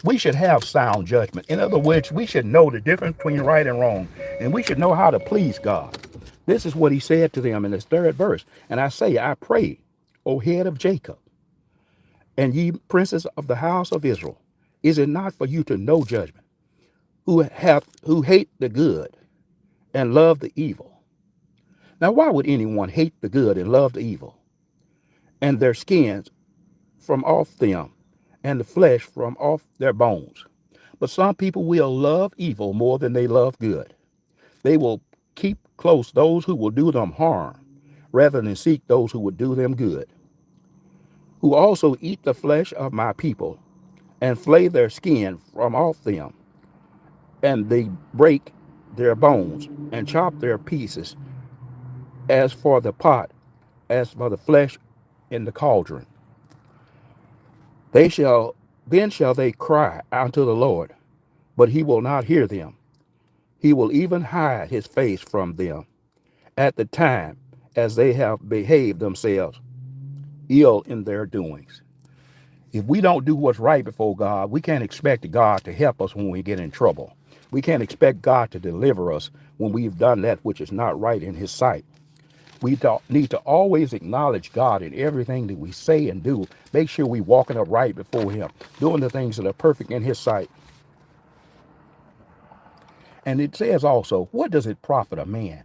We should have sound judgment. In other words, we should know the difference between right and wrong, and we should know how to please God. This is what he said to them in his third verse. And I say, I pray, O head of Jacob, and ye princes of the house of Israel, is it not for you to know judgment, who hate the good and love the evil? Now, why would anyone hate the good and love the evil, and their skins from off them, and the flesh from off their bones? But some people will love evil more than they love good. They will keep close those who will do them harm, rather than seek those who would do them good. Who also eat the flesh of my people, and flay their skin from off them, and they break their bones, and chop their pieces, as for the pot, as for the flesh in the cauldron. They shall then shall they cry unto the Lord, but he will not hear them. He will even hide his face from them at the time as they have behaved themselves ill in their doings. If we don't do what's right before God, we can't expect God to help us when we get in trouble. We can't expect God to deliver us when we've done that which is not right in his sight. We need to always acknowledge God in everything that we say and do. Make sure we're walking upright before him, doing the things that are perfect in his sight. And it says also, what does it profit a man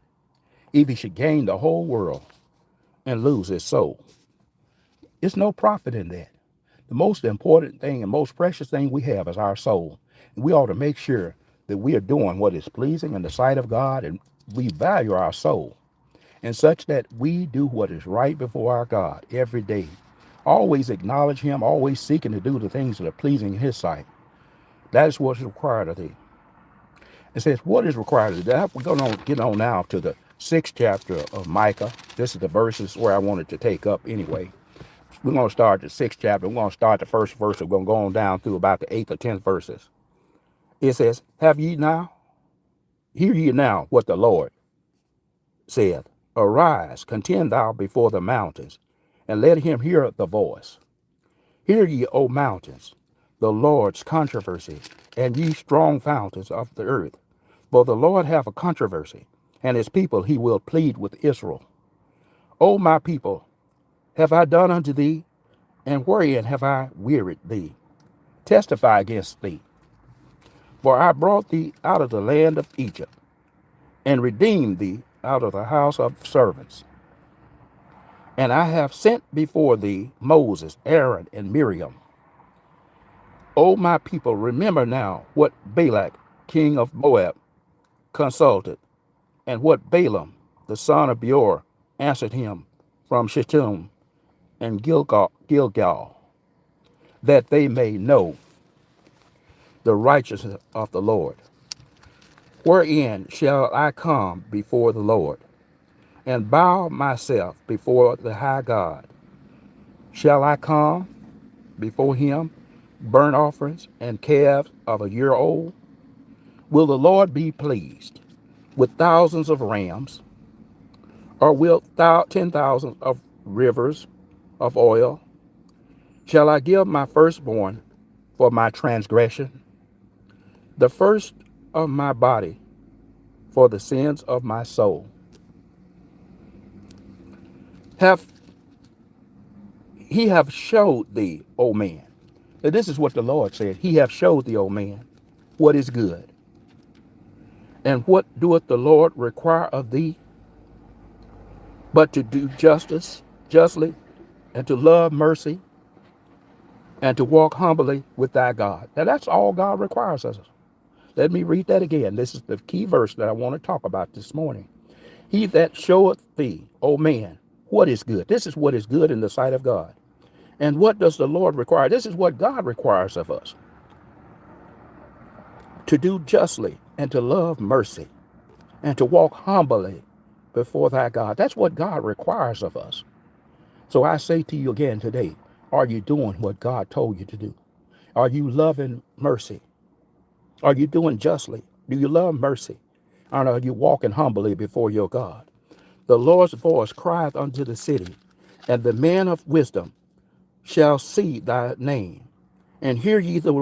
if he should gain the whole world and lose his soul? There's no profit in that. The most important thing and most precious thing we have is our soul. And we ought to make sure that we are doing what is pleasing in the sight of God, and we value our soul, and such that we do what is right before our God every day. Always acknowledge him, always seeking to do the things that are pleasing in his sight. That is what is required of thee. It says, what is required of thee? We're going to get on now to the 6th chapter of Micah. This is the verses where I wanted to take up anyway. We're going to start the 6th chapter. We're going to start the first verse. We're going to go on down through about the 8th or 10th verses. It says, hear ye now what the Lord saith. Arise, contend thou before the mountains, and let him hear the voice. Hear ye, O mountains, the Lord's controversy, and ye strong fountains of the earth. For the Lord hath a controversy, and his people he will plead with Israel. O my people, have I done unto thee, and wherein have I wearied thee? Testify against thee. For I brought thee out of the land of Egypt, and redeemed thee out of the house of servants. And I have sent before thee Moses, Aaron, and Miriam. O my people, remember now what Balak, king of Moab, consulted, and what Balaam, the son of Beor, answered him from Shittim and Gilgal, that they may know the righteousness of the Lord. Wherein shall I come before the Lord, and bow myself before the high God? Shall I come before him, burnt offerings and calves of a year old? Will the Lord be pleased with thousands of rams, or will 10,000 of rivers of oil? Shall I give my firstborn for my transgression, the first of my body for the sins of my soul? Have he have showed thee, O man? Now this is what the Lord said. He have showed thee, O man, what is good. And what doeth the Lord require of thee, but to do justice, justly, and to love mercy, and to walk humbly with thy God. Now that's all God requires of us. Let me read that again. This is the key verse that I want to talk about this morning. He that showeth thee, O man, what is good. This is what is good in the sight of God. And what does the Lord require? This is what God requires of us. To do justly, and to love mercy, and to walk humbly before thy God. That's what God requires of us. So I say to you again today, are you doing what God told you to do? Are you loving mercy? Are you doing justly? Do you love mercy? And are you walking humbly before your God? The Lord's voice crieth unto the city, and the man of wisdom shall see thy name. And hear ye the